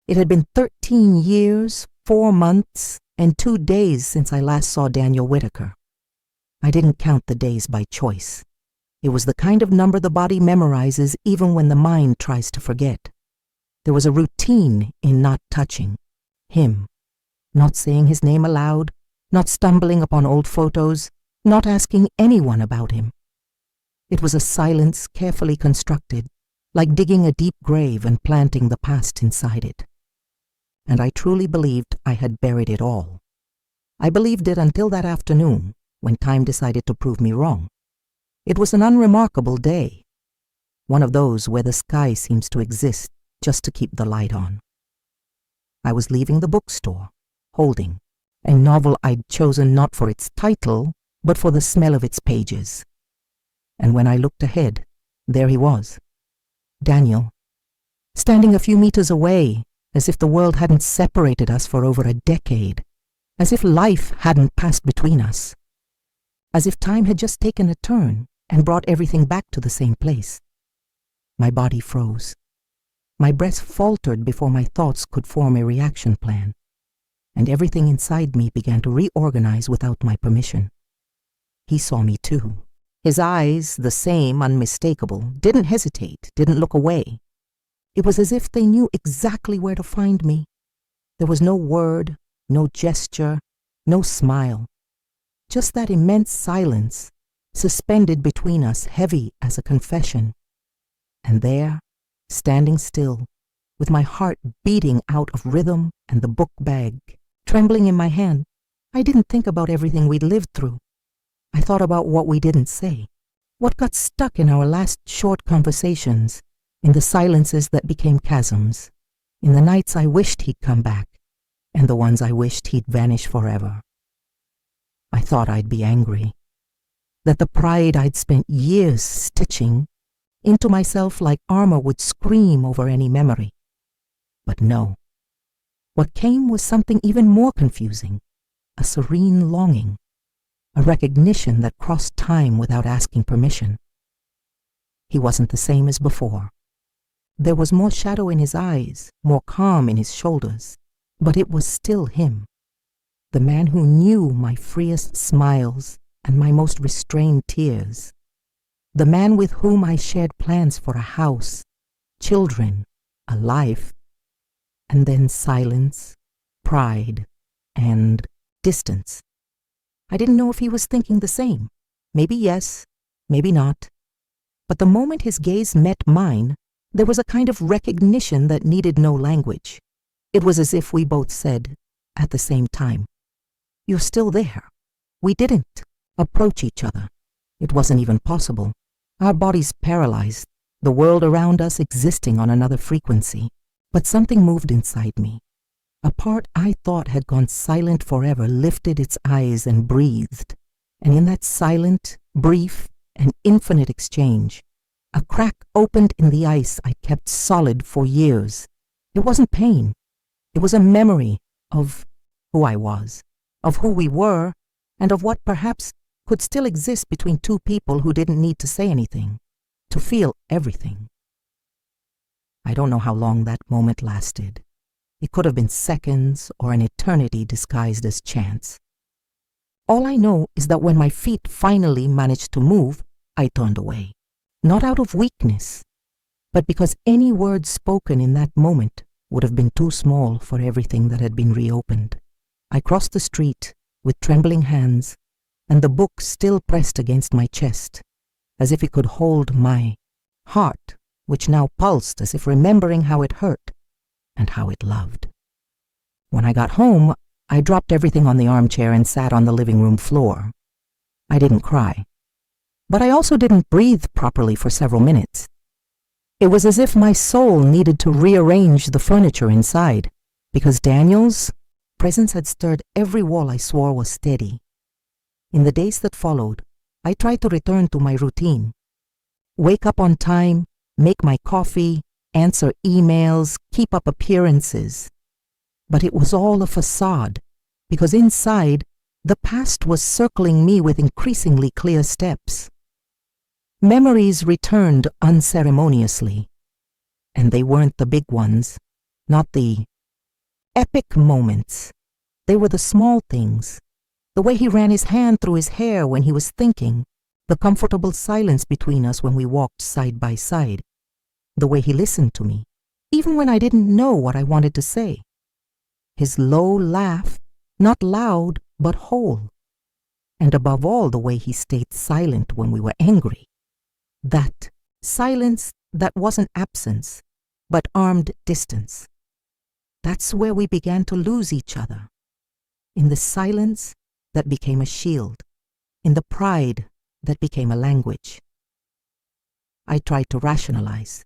It had been 13 years, 4 months, and 2 days since I last saw Daniel Whitaker. I didn't count the days by choice. It was the kind of number the body memorizes even when the mind tries to forget. There was a routine in not touching him, not saying his name aloud, not stumbling upon old photos, not asking anyone about him. It was a silence carefully constructed, like digging a deep grave and planting the past inside it. And I truly believed I had buried it all. I believed it until that afternoon, when time decided to prove me wrong. It was an unremarkable day, one of those where the sky seems to exist just to keep the light on. I was leaving the bookstore, holding a novel I'd chosen not for its title, but for the smell of its pages. And when I looked ahead, there he was, Daniel, standing a few meters away, as if the world hadn't separated us for over a decade, as if life hadn't passed between us, as if time had just taken a turn and brought everything back to the same place. My body froze. My breath faltered before my thoughts could form a reaction plan, and everything inside me began to reorganize without my permission. He saw me too. His eyes, the same, unmistakable, didn't hesitate, didn't look away. It was as if they knew exactly where to find me. There was no word, no gesture, no smile. Just that immense silence, suspended between us, heavy as a confession. And there, standing still, with my heart beating out of rhythm and the book bag trembling in my hand, I didn't think about everything we'd lived through. I thought about what we didn't say, what got stuck in our last short conversations, in the silences that became chasms, in the nights I wished he'd come back, and the ones I wished he'd vanish forever. I thought I'd be angry, that the pride I'd spent years stitching into myself like armor would scream over any memory. But no. What came was something even more confusing, a serene longing, a recognition that crossed time without asking permission. He wasn't the same as before. There was more shadow in his eyes, more calm in his shoulders, but it was still him, the man who knew my freest smiles and my most restrained tears, the man with whom I shared plans for a house, children, a life, and then silence, pride, and distance. I didn't know if he was thinking the same. Maybe yes, maybe not. But the moment his gaze met mine, there was a kind of recognition that needed no language. It was as if we both said, at the same time, "You're still there." We didn't approach each other. It wasn't even possible. Our bodies paralyzed, the world around us existing on another frequency. But something moved inside me. A part I thought had gone silent forever lifted its eyes and breathed. And in that silent, brief, and infinite exchange, a crack opened in the ice I kept solid for years. It wasn't pain. It was a memory of who I was, of who we were, and of what perhaps could still exist between two people who didn't need to say anything, to feel everything. I don't know how long that moment lasted. It could have been seconds or an eternity disguised as chance. All I know is that when my feet finally managed to move, I turned away. Not out of weakness, but because any word spoken in that moment would have been too small for everything that had been reopened. I crossed the street with trembling hands and the book still pressed against my chest, as if it could hold my heart, which now pulsed as if remembering how it hurt and how it loved. When I got home, I dropped everything on the armchair and sat on the living room floor. I didn't cry, but I also didn't breathe properly for several minutes. It was as if my soul needed to rearrange the furniture inside, because Daniel's presence had stirred every wall I swore was steady. In the days that followed, I tried to return to my routine. Wake up on time, make my coffee, answer emails, keep up appearances. But it was all a facade, because inside, the past was circling me with increasingly clear steps. Memories returned unceremoniously, and they weren't the big ones, not the epic moments. They were the small things. The way he ran his hand through his hair when he was thinking. The comfortable silence between us when we walked side by side. The way he listened to me, even when I didn't know what I wanted to say. His low laugh, not loud, but whole. And above all, the way he stayed silent when we were angry. That silence that wasn't absence, but armed distance. That's where we began to lose each other. In the silence that became a shield. In the pride that became a language. I tried to rationalize,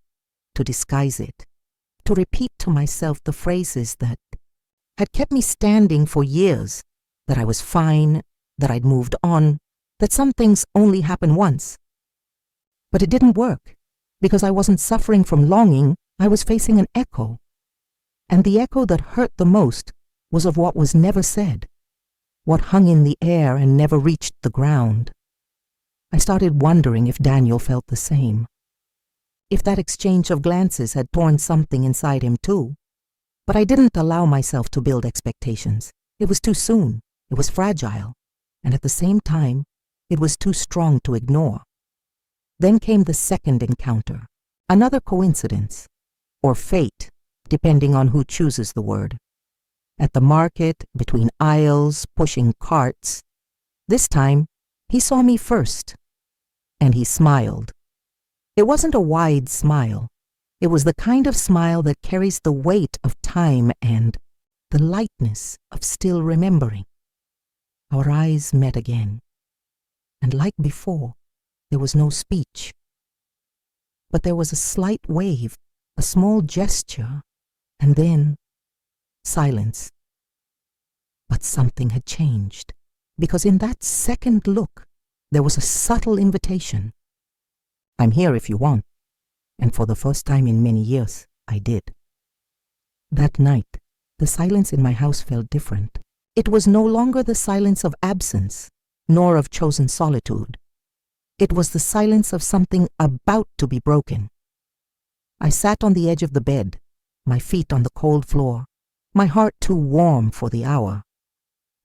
to disguise it, to repeat to myself the phrases that had kept me standing for years, that I was fine, that I'd moved on, that some things only happen once. But it didn't work, because I wasn't suffering from longing, I was facing an echo. And the echo that hurt the most was of what was never said, what hung in the air and never reached the ground. I started wondering if Daniel felt the same. If that exchange of glances had torn something inside him too. But I didn't allow myself to build expectations. It was too soon. It was fragile. And at the same time, it was too strong to ignore. Then came the second encounter. Another coincidence. Or fate, depending on who chooses the word. At the market, between aisles, pushing carts. This time, he saw me first. And he smiled. It wasn't a wide smile. It was the kind of smile that carries the weight of time and the lightness of still remembering. Our eyes met again. And like before, there was no speech. But there was a slight wave, a small gesture, and then silence. But something had changed, because in that second look, there was a subtle invitation. I'm here if you want. And for the first time in many years, I did. That night, the silence in my house felt different. It was no longer the silence of absence, nor of chosen solitude. It was the silence of something about to be broken. I sat on the edge of the bed, my feet on the cold floor, my heart too warm for the hour.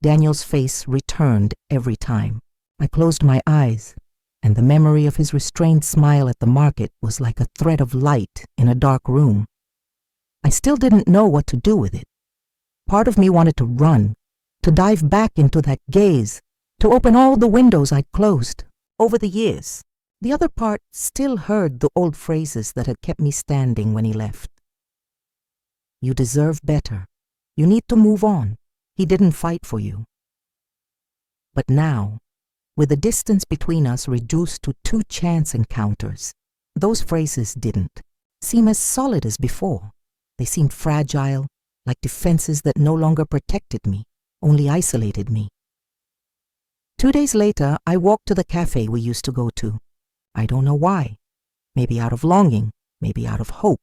Daniel's face returned every time. I closed my eyes, and the memory of his restrained smile at the market was like a thread of light in a dark room. I still didn't know what to do with it. Part of me wanted to run, to dive back into that gaze, to open all the windows I'd closed over the years. The other part still heard the old phrases that had kept me standing when he left. You deserve better. You need to move on. He didn't fight for you. But now, with the distance between us reduced to 2 chance encounters, those phrases didn't seem as solid as before. They seemed fragile, like defenses that no longer protected me, only isolated me. 2 days later, I walked to the cafe we used to go to. I don't know why. Maybe out of longing, maybe out of hope.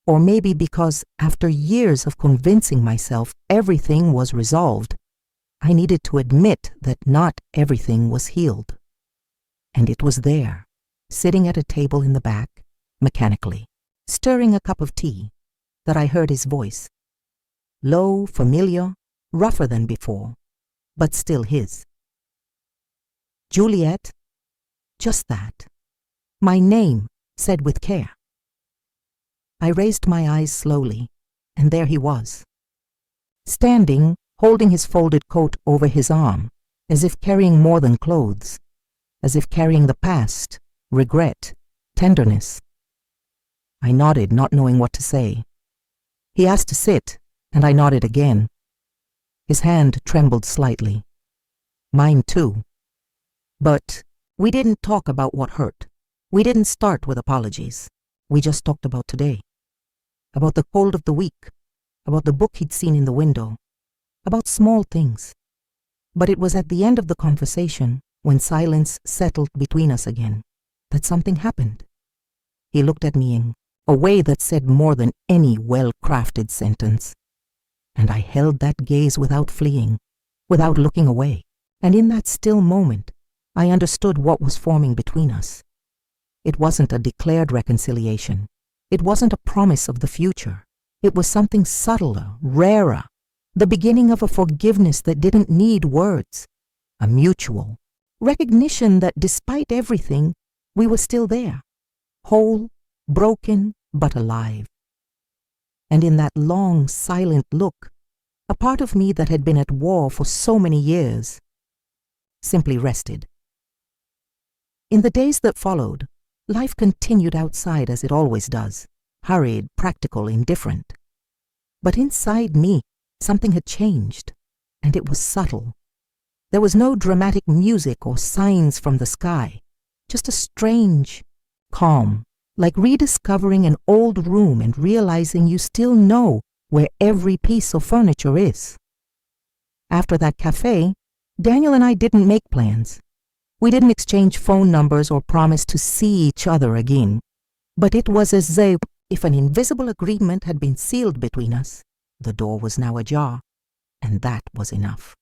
Or maybe because after years of convincing myself everything was resolved, I needed to admit that not everything was healed. And it was there, sitting at a table in the back, mechanically, stirring a cup of tea, that I heard his voice. Low, familiar, rougher than before, but still his. Juliet, just that. My name, said with care. I raised my eyes slowly, and there he was. Standing, holding his folded coat over his arm, as if carrying more than clothes, as if carrying the past, regret, tenderness. I nodded, not knowing what to say. He asked to sit, and I nodded again. His hand trembled slightly. Mine too. But we didn't talk about what hurt. We didn't start with apologies. We just talked about today. About the cold of the week. About the book he'd seen in the window. About small things. But it was at the end of the conversation, when silence settled between us again, that something happened. He looked at me in a way that said more than any well-crafted sentence. And I held that gaze without fleeing, without looking away. And in that still moment, I understood what was forming between us. It wasn't a declared reconciliation. It wasn't a promise of the future. It was something subtler, rarer, the beginning of a forgiveness that didn't need words, a mutual recognition that despite everything, we were still there, whole, broken, but alive. And in that long, silent look, a part of me that had been at war for so many years simply rested. In the days that followed, life continued outside as it always does, hurried, practical, indifferent. But inside me, something had changed, and it was subtle. There was no dramatic music or signs from the sky, just a strange calm, like rediscovering an old room and realizing you still know where every piece of furniture is. After that cafe, Daniel and I didn't make plans. We didn't exchange phone numbers or promise to see each other again. But it was as if an invisible agreement had been sealed between us. The door was now ajar, and that was enough.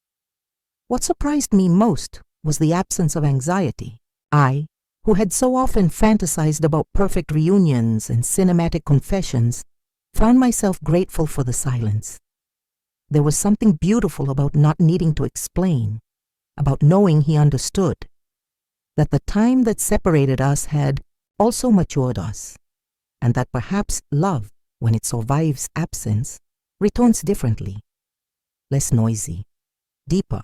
What surprised me most was the absence of anxiety. I, who had so often fantasized about perfect reunions and cinematic confessions, found myself grateful for the silence. There was something beautiful about not needing to explain, about knowing he understood, that the time that separated us had also matured us, and that perhaps love, when it survives absence, returns differently, less noisy, deeper.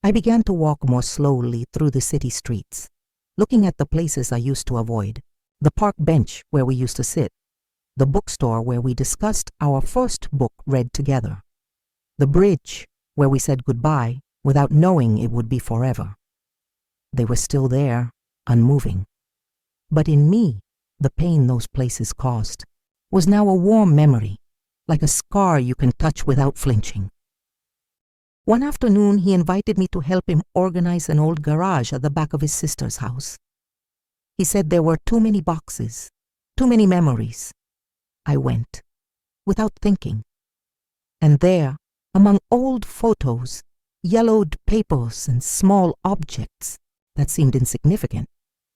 I began to walk more slowly through the city streets, looking at the places I used to avoid, the park bench where we used to sit, the bookstore where we discussed our first book read together, the bridge where we said goodbye without knowing it would be forever. They were still there, unmoving. But in me, the pain those places caused was now a warm memory, like a scar you can touch without flinching. One afternoon, he invited me to help him organize an old garage at the back of his sister's house. He said there were too many boxes, too many memories. I went, without thinking. And there, among old photos, yellowed papers and small objects that seemed insignificant,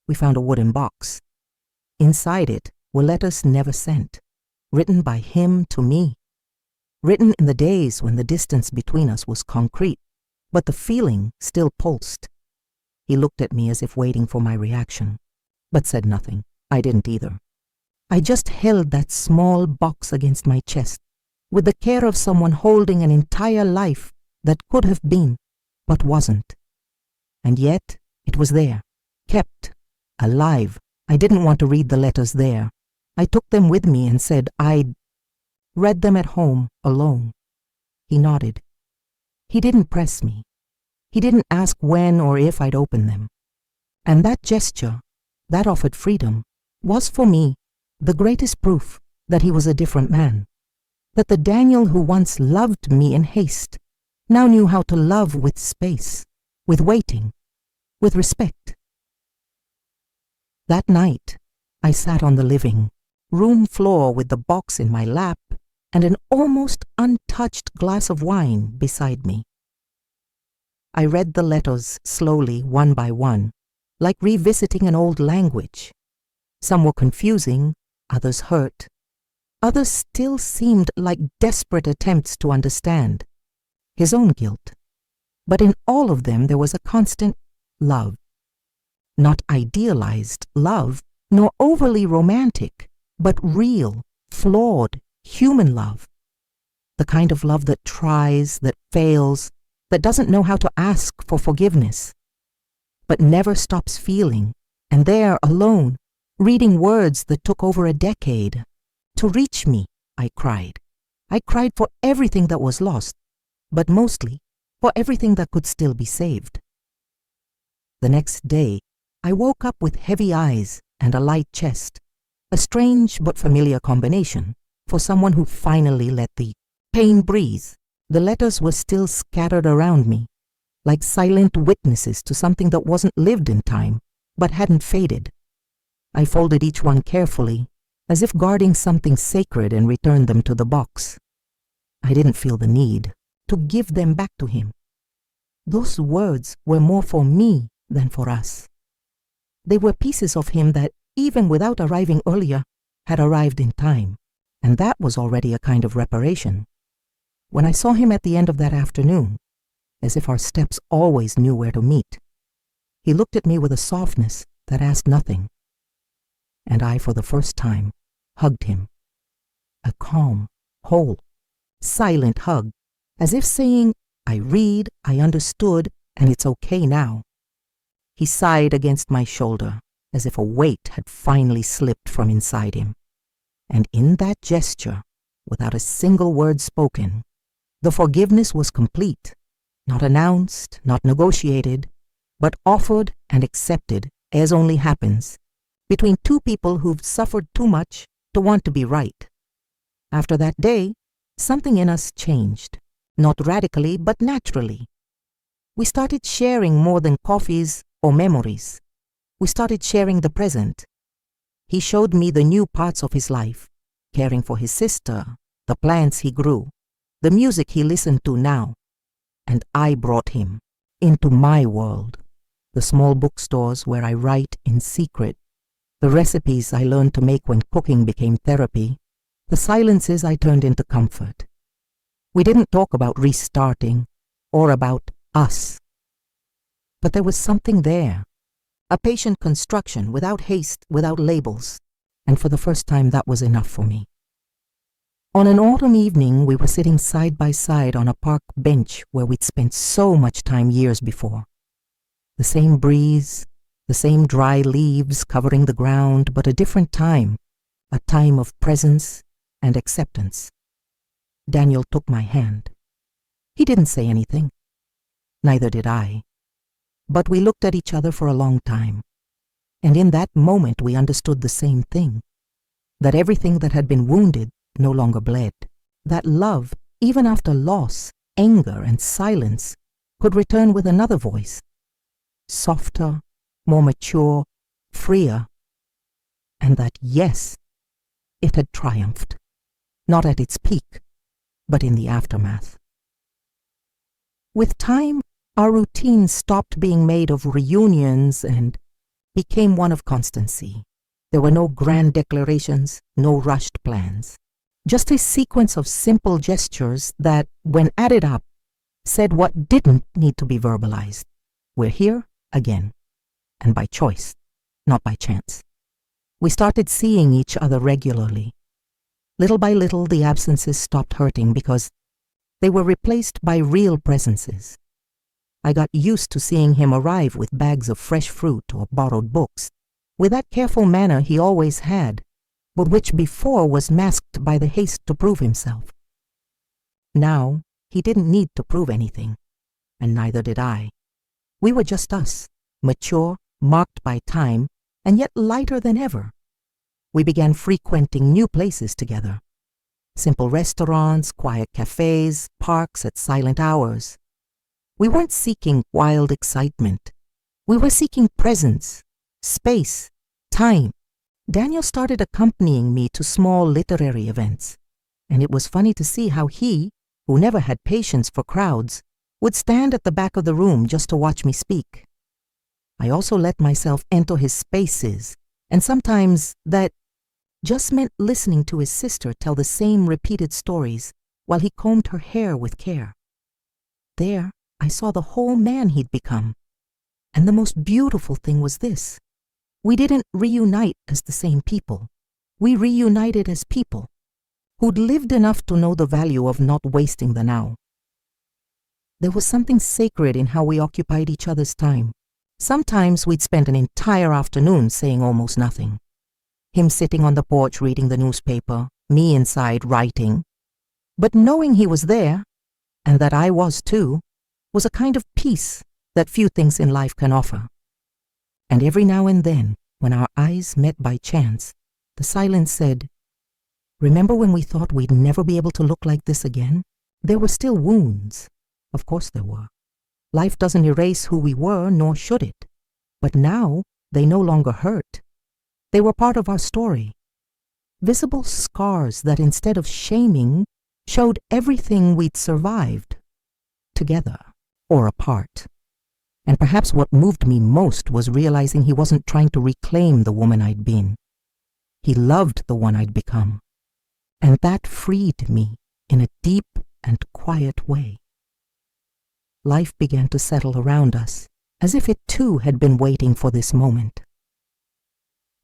we found a wooden box. Inside it were letters never sent, written by him to me, written in the days when the distance between us was concrete, but the feeling still pulsed. He looked at me as if waiting for my reaction, but said nothing. I didn't either. I just held that small box against my chest, with the care of someone holding an entire life that could have been, but wasn't. And yet, it was there, kept, alive. I didn't want to read the letters there. I took them with me and said I'd read them at home, alone. He nodded. He didn't press me. He didn't ask when or if I'd open them. And that gesture, that offered freedom, was for me the greatest proof that he was a different man, that the Daniel who once loved me in haste now knew how to love with space, with waiting, with respect. That night, I sat on the living room floor with the box in my lap and an almost untouched glass of wine beside me. I read the letters slowly, one by one, like revisiting an old language. Some were confusing, others hurt. Others still seemed like desperate attempts to understand his own guilt. But in all of them there was a constant love. Not idealized love, nor overly romantic, but real, flawed, human love. The kind of love that tries, that fails, that doesn't know how to ask for forgiveness, but never stops feeling, and there, alone, reading words that took over a decade. To reach me, I cried. I cried for everything that was lost, but mostly for everything that could still be saved. The next day, I woke up with heavy eyes and a light chest, a strange but familiar combination for someone who finally let the pain breathe. The letters were still scattered around me, like silent witnesses to something that wasn't lived in time, but hadn't faded. I folded each one carefully, as if guarding something sacred, and returned them to the box. I didn't feel the need to give them back to him. Those words were more for me than for us. They were pieces of him that, even without arriving earlier, had arrived in time, and that was already a kind of reparation. When I saw him at the end of that afternoon, as if our steps always knew where to meet, he looked at me with a softness that asked nothing, and I, for the first time, hugged him. A calm, whole, silent hug, as if saying, I read, I understood, and it's okay now. He sighed against my shoulder, as if a weight had finally slipped from inside him. And in that gesture, without a single word spoken, the forgiveness was complete, not announced, not negotiated, but offered and accepted, as only happens, between two people who've suffered too much to want to be right. After that day, something in us changed, not radically, but naturally. We started sharing more than coffees or memories. We started sharing the present. He showed me the new parts of his life, caring for his sister, the plants he grew, the music he listened to now. And I brought him into my world, the small bookstores where I write in secret, the recipes I learned to make when cooking became therapy, the silences I turned into comfort. We didn't talk about restarting or about us. But there was something there, a patient construction without haste, without labels, and for the first time that was enough for me. On an autumn evening, we were sitting side by side on a park bench where we'd spent so much time years before. The same breeze, the same dry leaves covering the ground, but a different time, a time of presence and acceptance. Daniel took my hand. He didn't say anything. Neither did I. But we looked at each other for a long time, and in that moment we understood the same thing, that everything that had been wounded no longer bled, that love, even after loss, anger, and silence, could return with another voice, softer, more mature, freer, and that, yes, it had triumphed, not at its peak, but in the aftermath. With time, our routine stopped being made of reunions and became one of constancy. There were no grand declarations, no rushed plans. Just a sequence of simple gestures that, when added up, said what didn't need to be verbalized. We're here again, and by choice, not by chance. We started seeing each other regularly. Little by little, the absences stopped hurting because they were replaced by real presences. I got used to seeing him arrive with bags of fresh fruit or borrowed books, with that careful manner he always had, but which before was masked by the haste to prove himself. Now, he didn't need to prove anything, and neither did I. We were just us, mature, marked by time, and yet lighter than ever. We began frequenting new places together. Simple restaurants, quiet cafes, parks at silent hours. We weren't seeking wild excitement. We were seeking presence, space, time. Daniel started accompanying me to small literary events, and it was funny to see how he, who never had patience for crowds, would stand at the back of the room just to watch me speak. I also let myself enter his spaces, and sometimes that just meant listening to his sister tell the same repeated stories while he combed her hair with care. There, I saw the whole man he'd become. And the most beautiful thing was this. We didn't reunite as the same people. We reunited as people who'd lived enough to know the value of not wasting the now. There was something sacred in how we occupied each other's time. Sometimes we'd spend an entire afternoon saying almost nothing. Him sitting on the porch reading the newspaper, me inside writing. But knowing he was there, and that I was too, was a kind of peace that few things in life can offer. And every now and then, when our eyes met by chance, the silence said, "Remember when we thought we'd never be able to look like this again?" There were still wounds. Of course there were. Life doesn't erase who we were, nor should it. But now, they no longer hurt. They were part of our story. Visible scars that instead of shaming, showed everything we'd survived, together or apart. And perhaps what moved me most was realizing he wasn't trying to reclaim the woman I'd been. He loved the one I'd become. and that freed me in a deep and quiet way. Life began to settle around us, as if it too had been waiting for this moment.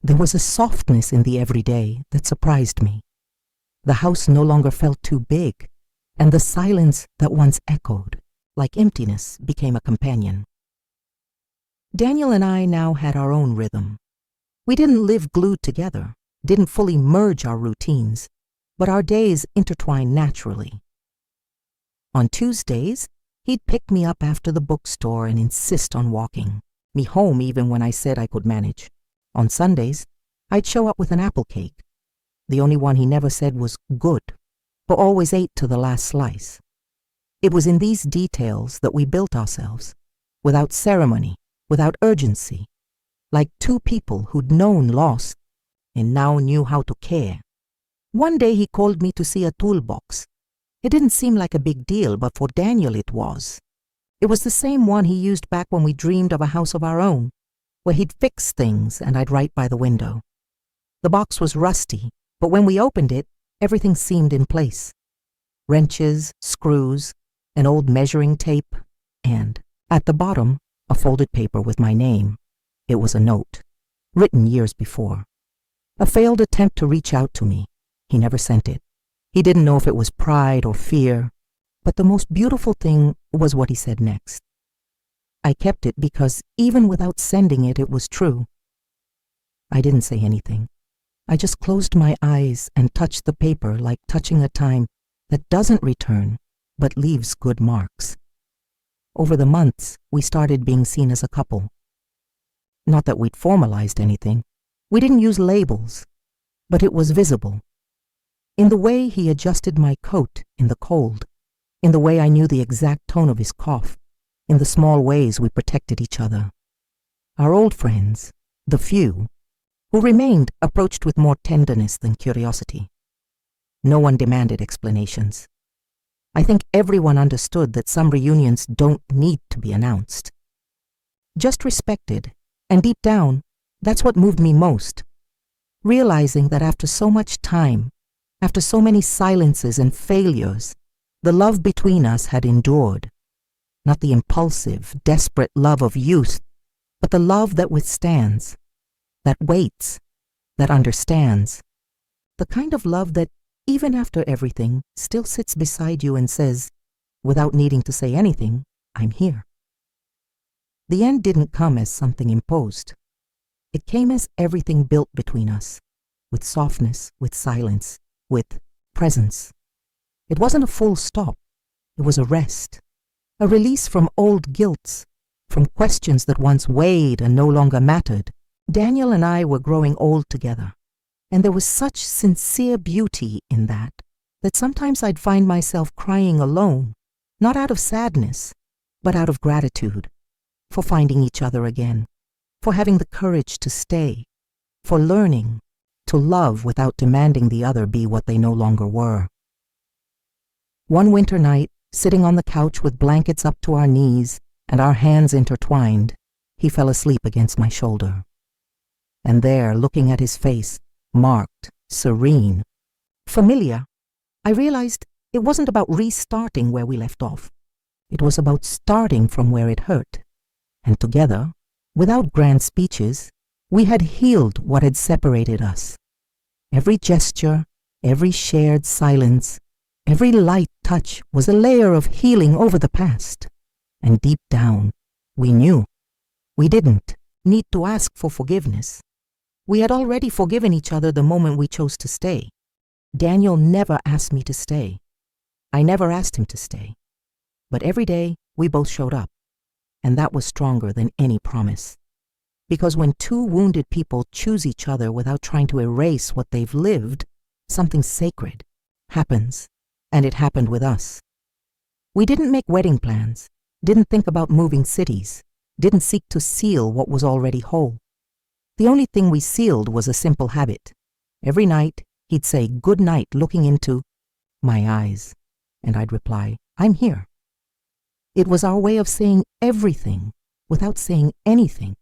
There was a softness in the everyday that surprised me. The house no longer felt too big, and the silence that once echoed, like emptiness, became a companion. Daniel and I now had our own rhythm. We didn't live glued together, didn't fully merge our routines, but our days intertwined naturally. On Tuesdays, he'd pick me up after the bookstore and insist on walking me home even when I said I could manage. On Sundays, I'd show up with an apple cake. The only one he never said was good, but always ate to the last slice. It was in these details that we built ourselves, without ceremony, without urgency, like two people who'd known loss and now knew how to care. One day he called me to see a toolbox. It didn't seem like a big deal, but for Daniel it was. It was the same one he used back when we dreamed of a house of our own, where he'd fix things and I'd write by the window. The box was rusty, but when we opened it, everything seemed in place. Wrenches, screws, an old measuring tape, and, at the bottom, a folded paper with my name. It was a note, written years before. A failed attempt to reach out to me. He never sent it. He didn't know if it was pride or fear, but the most beautiful thing was what he said next. I kept it because even without sending it, it was true. I didn't say anything. I just closed my eyes and touched the paper like touching a time that doesn't return but leaves good marks. Over the months, we started being seen as a couple. Not that we'd formalized anything. We didn't use labels, but it was visible. In the way he adjusted my coat in the cold, in the way I knew the exact tone of his cough, in the small ways we protected each other. Our old friends, the few, who remained, approached with more tenderness than curiosity. No one demanded explanations. I think everyone understood that some reunions don't need to be announced. Just respected, and deep down, that's what moved me most. Realizing that after so much time, after so many silences and failures, the love between us had endured. Not the impulsive, desperate love of youth, but the love that withstands, that waits, that understands. The kind of love that, even after everything, still sits beside you and says, without needing to say anything, I'm here. The end didn't come as something imposed. It came as everything built between us, with softness, with silence, with presence. It wasn't a full stop. It was a rest, a release from old guilts, from questions that once weighed and no longer mattered. Daniel and I were growing old together, and there was such sincere beauty in that sometimes I'd find myself crying alone, not out of sadness, but out of gratitude, for finding each other again, for having the courage to stay, for learning to love without demanding the other be what they no longer were. One winter night, sitting on the couch with blankets up to our knees and our hands intertwined, he fell asleep against my shoulder. And there, looking at his face, marked, serene, familiar, I realized it wasn't about restarting where we left off. It was about starting from where it hurt. And together, without grand speeches, we had healed what had separated us. Every gesture, every shared silence, every light touch was a layer of healing over the past. And deep down, we knew. We didn't need to ask for forgiveness. We had already forgiven each other the moment we chose to stay. Daniel never asked me to stay. I never asked him to stay. But every day, we both showed up. And that was stronger than any promise. Because when two wounded people choose each other without trying to erase what they've lived, something sacred happens. And it happened with us. We didn't make wedding plans, didn't think about moving cities, didn't seek to seal what was already whole. The only thing we sealed was a simple habit. Every night, he'd say good night looking into my eyes, and I'd reply, I'm here. It was our way of saying everything without saying anything,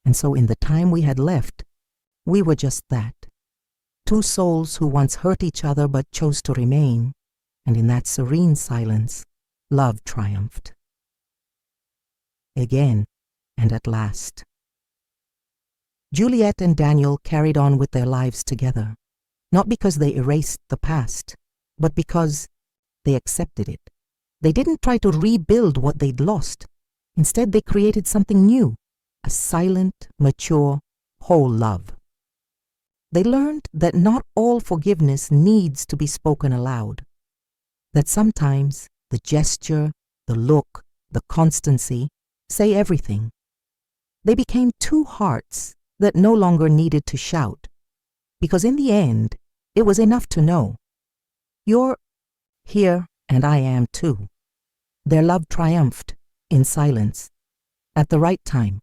and so in the time we had left, we were just that. two souls who once hurt each other but chose to remain, and in that serene silence, love triumphed. Again, and at last. Juliet and Daniel carried on with their lives together, not because they erased the past, but because they accepted it. They didn't try to rebuild what they'd lost. Instead, they created something new, a silent, mature, whole love. They learned that not all forgiveness needs to be spoken aloud, that sometimes the gesture, the look, the constancy say everything. They became two hearts that no longer needed to shout, because in the end, it was enough to know, you're here and I am too. Their love triumphed in silence, at the right time,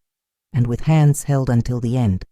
and with hands held until the end.